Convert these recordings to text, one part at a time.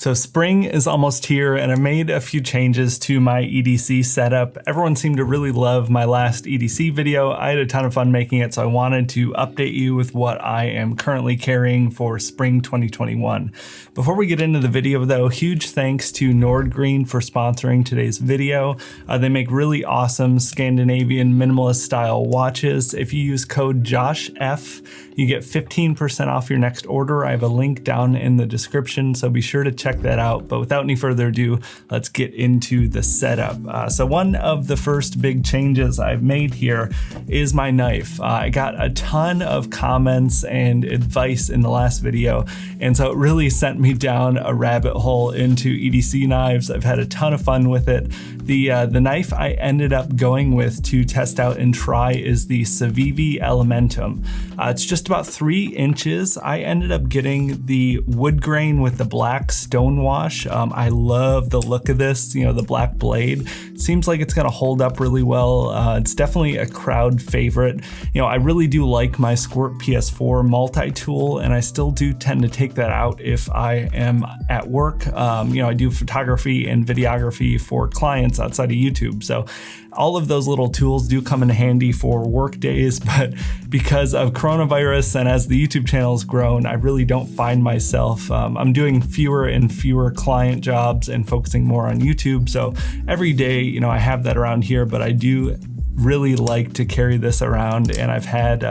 So spring is almost here and I made a few changes to my EDC setup. Everyone seemed to really love my last EDC video. I had a ton of fun making it, so I wanted to update you with what I am currently carrying for spring 2021. Before we get into the video though, huge thanks to Nordgreen for sponsoring today's video. They make really awesome Scandinavian minimalist style watches. If you use code JOSHF, you get 15% off your next order. I have a link down in the description, so be sure to check that out. But without any further ado, let's get into the setup. So one of the first big changes I've made here is my knife. I got a ton of comments and advice in the last video, and so it really sent me down a rabbit hole into EDC knives. I've had a ton of fun with it. The knife I ended up going with to test out and try is the Civivi Elementum. It's just about 3 inches. I ended up getting the wood grain with the black stone wash. I love the look of this, the black blade. It seems like it's gonna hold up really well. It's definitely a crowd favorite. I really do like my Squirt PS4 multi-tool, and I still do tend to take that out if I am at work. I do photography and videography for clients outside of YouTube. So all of those little tools do come in handy for work days, but because of coronavirus and as the YouTube channel has grown, I really don't find myself, I'm doing fewer and fewer client jobs and focusing more on YouTube. So every day, I have that around here, but I do really like to carry this around, and I've had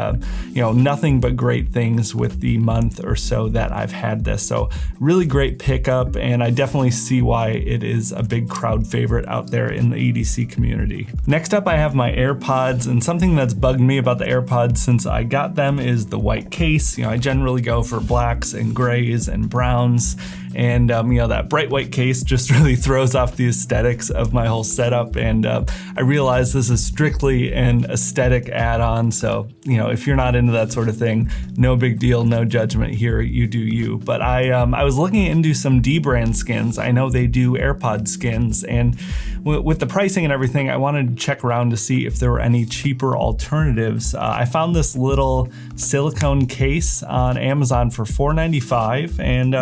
nothing but great things with the month or so that I've had this. So really great pickup, and I definitely see why it is a big crowd favorite out there in the EDC community. Next up, I have my Airpods, and something that's bugged me about the Airpods since I got them is the white case. I generally go for blacks and grays and browns, and that bright white case just really throws off the aesthetics of my whole setup, and I realize this is strictly an aesthetic add-on, so if you're not into that sort of thing, no big deal, no judgment here, you do you. But I was looking into some D-brand skins. I know they do AirPod skins, and with the pricing and everything, I wanted to check around to see if there were any cheaper alternatives. I found this little silicone case on Amazon for $4.95, and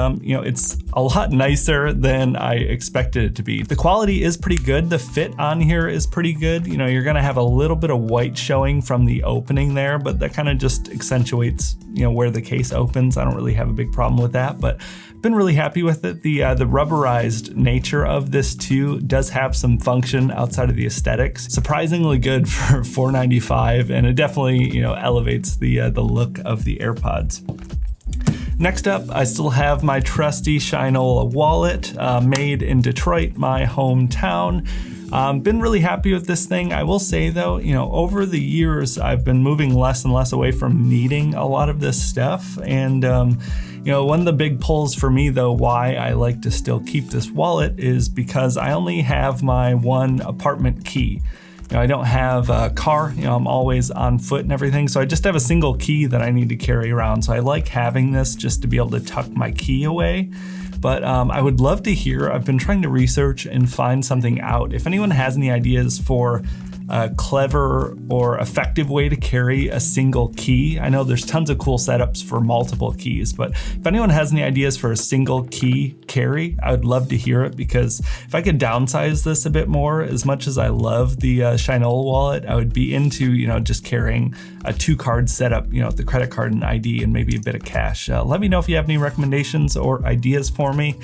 it's a lot nicer than I expected it to be. The quality is pretty good. The fit on here is pretty good. You're gonna have a little bit of white showing from the opening there, but that kind of just accentuates where the case opens. I don't really have a big problem with that, but been really happy with it. The rubberized nature of this too does have some function outside of the aesthetics. Surprisingly good for $4.95, and it definitely elevates the look of the AirPods. Next up, I still have my trusty Shinola wallet, made in Detroit, my hometown. Been really happy with this thing. I will say though, over the years, I've been moving less and less away from needing a lot of this stuff. And, one of the big pulls for me though, why I like to still keep this wallet is because I only have my one apartment key. I don't have a car, I'm always on foot and everything, so I just have a single key that I need to carry around. So I like having this just to be able to tuck my key away. But I would love to hear, I've been trying to research and find something out. If anyone has any ideas for a clever or effective way to carry a single key. I know there's tons of cool setups for multiple keys, but if anyone has any ideas for a single key carry, I would love to hear it, because if I could downsize this a bit more, as much as I love the Shinola wallet, I would be into, just carrying a 2-card setup, the credit card and ID and maybe a bit of cash. Let me know if you have any recommendations or ideas for me.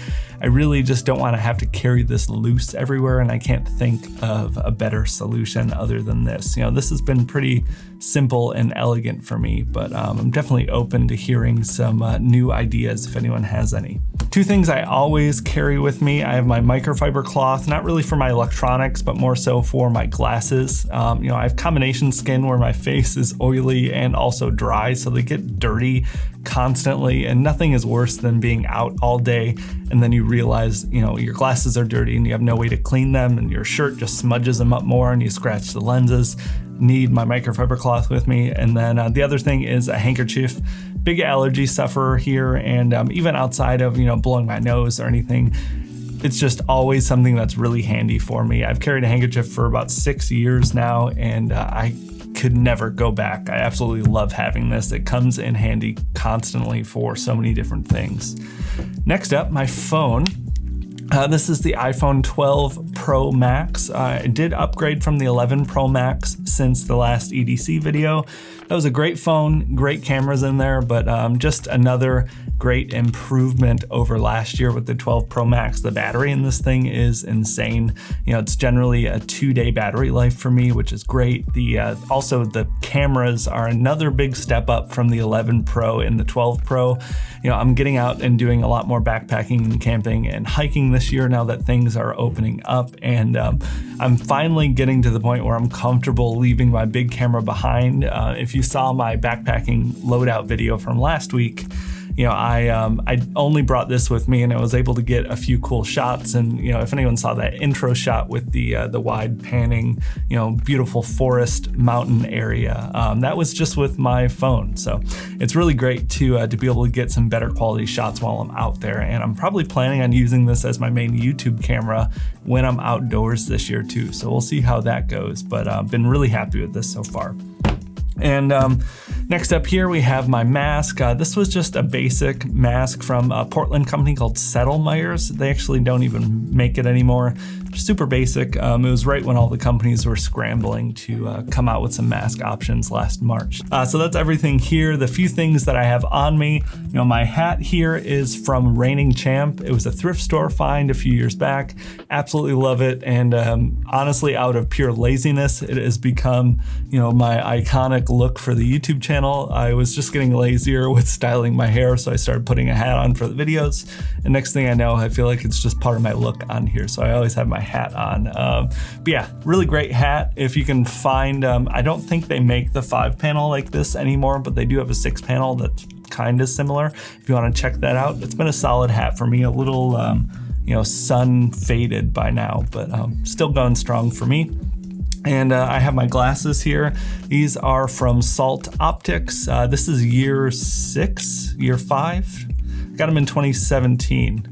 I really just don't want to have to carry this loose everywhere, and I can't think of a better solution other than this. This has been pretty simple and elegant for me, but I'm definitely open to hearing some new ideas if anyone has any. 2 things I always carry with me. I have my microfiber cloth, not really for my electronics, but more so for my glasses. I have combination skin where my face is oily and also dry, so they get dirty constantly, and nothing is worse than being out all day and then you realize, your glasses are dirty and you have no way to clean them, and your shirt just smudges them up more and you scratch the lenses. Need my microfiber cloth with me. And then the other thing is a handkerchief. Big allergy sufferer here, and even outside of blowing my nose or anything, it's just always something that's really handy for me. I've carried a handkerchief for about 6 years now, and I could never go back. I absolutely love having this. It comes in handy constantly for so many different things. Next up, my phone. This is the iPhone 12 Pro Max. I did upgrade from the 11 Pro Max since the last EDC video. That was a great phone, great cameras in there, but just another great improvement over last year with the 12 Pro Max. The battery in this thing is insane. You know, it's generally a 2-day battery life for me, which is great. Also the cameras are another big step up from the 11 Pro and the 12 Pro. You know, I'm getting out and doing a lot more backpacking and camping and hiking this year now that things are opening up, and I'm finally getting to the point where I'm comfortable leaving my big camera behind. If you saw my backpacking loadout video from last week, you know, I only brought this with me, and I was able to get a few cool shots. And you know, if anyone saw that intro shot with the wide panning, you know, beautiful forest mountain area, that was just with my phone. So it's really great to be able to get some better quality shots while I'm out there. And I'm probably planning on using this as my main YouTube camera when I'm outdoors this year too. So we'll see how that goes. But I've been really happy with this so far. And next up here we have my mask. This was just a basic mask from a Portland company called Settlemeyers. They actually don't even make it anymore. Super basic. It was right when all the companies were scrambling to come out with some mask options last March. So that's everything here. The few things that I have on me, you know, my hat here is from Reigning Champ. It was a thrift store find a few years back. Absolutely love it. And honestly, out of pure laziness, it has become, you know, my iconic look for the YouTube channel. I was just getting lazier with styling my hair, so I started putting a hat on for the videos. And next thing I know, I feel like it's just part of my look on here. So I always have my hat on. But yeah, really great hat. If you can find, I don't think they make the 5-panel like this anymore, but they do have a 6-panel that's kind of similar. If you want to check that out, it's been a solid hat for me. A little, you know, sun faded by now, but still going strong for me. And I have my glasses here. These are from Salt Optics. This is year 5. Got them in 2017.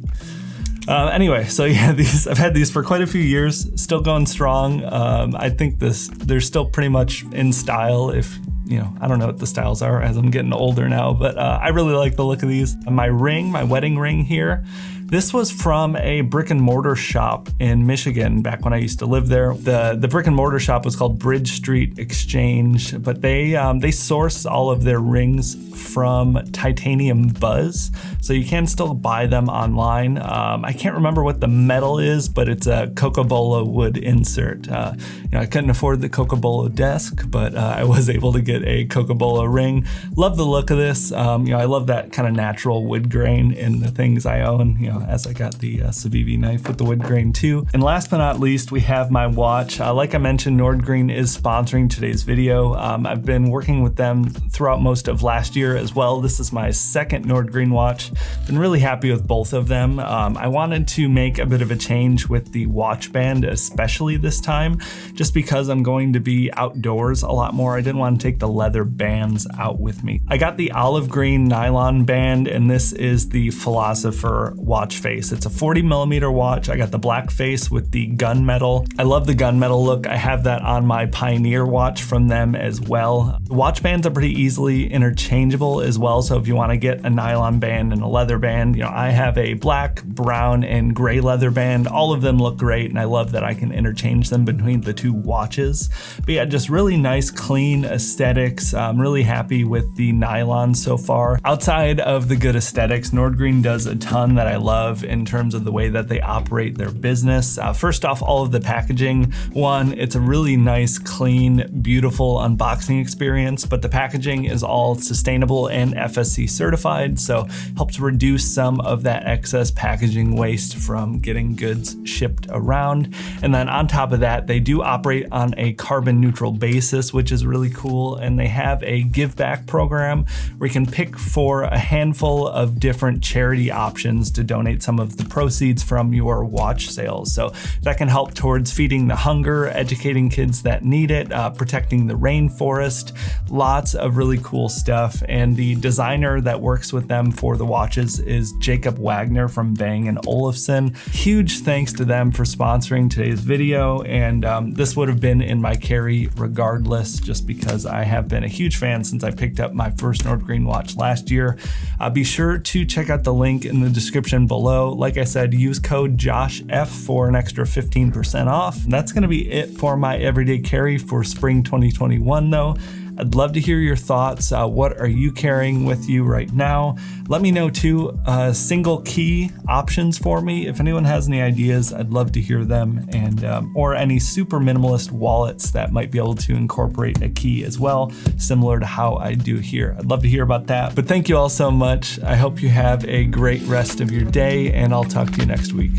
Anyway, so yeah, I've had these for quite a few years, still going strong. I think they're still pretty much in style. If you know, I don't know what the styles are as I'm getting older now, but I really like the look of these. My ring, my wedding ring here, this was from a brick and mortar shop in Michigan back when I used to live there. The brick and mortar shop was called Bridge Street Exchange, but they source all of their rings from titanium buzz, so you can still buy them online. I can't remember what the metal is, but it's a Cocobolo wood insert. You know, I couldn't afford the Cocobolo desk, but I was able to get a Cocobolo ring. Love the look of this. You know, I love that kind of natural wood grain in the things I own. You know, as I got the Civivi knife with the wood grain too. And last but not least, we have my watch. Like I mentioned, Nordgreen is sponsoring today's video. I've been working with them throughout most of last year as well. This is my second Nordgreen watch. Been really happy with both of them. I wanted to make a bit of a change with the watch band, especially this time, just because I'm going to be outdoors a lot more. I didn't want to take the leather bands out with me. I got the olive green nylon band, and this is the Philosopher watch face. It's a 40mm watch. I got the black face with the gunmetal. I love the gunmetal look. I have that on my Pioneer watch from them as well. The watch bands are pretty easily interchangeable as well, so if you want to get a nylon band and a leather band, you know, I have a black, brown, and gray leather band. All of them look great, and I love that I can interchange them between the two watches. But yeah, just really nice, clean aesthetics. I'm really happy with the nylon so far. Outside of the good aesthetics, Nordgreen does a ton that I love in terms of the way that they operate their business. First off, all of the packaging. One, it's a really nice, clean, beautiful unboxing experience, but the packaging is all sustainable and FSC certified, so helps reduce some of that excess packaging waste from getting goods shipped around. And then on top of that, they do operate on a carbon neutral basis, which is really cool. And they have a give back program where you can pick for a handful of different charity options to donate some of the proceeds from your watch sales. So that can help towards feeding the hunger, educating kids that need it, protecting the rainforest, lots of really cool stuff. And the designer that works with them for the watches is Jacob Wagner from Bang & Olufsen. Huge thanks to them for sponsoring today's video. And this would have been in my carry regardless, just because I have been a huge fan since I picked up my first Nordgreen watch last year. Be sure to check out the link in the description below. Like I said, use code JOSHF for an extra 15% off. That's going to be it for my everyday carry for spring 2021 though. I'd love to hear your thoughts. What are you carrying with you right now? Let me know too, single key options for me. If anyone has any ideas, I'd love to hear them, and or any super minimalist wallets that might be able to incorporate a key as well, similar to how I do here. I'd love to hear about that. But thank you all so much. I hope you have a great rest of your day, and I'll talk to you next week.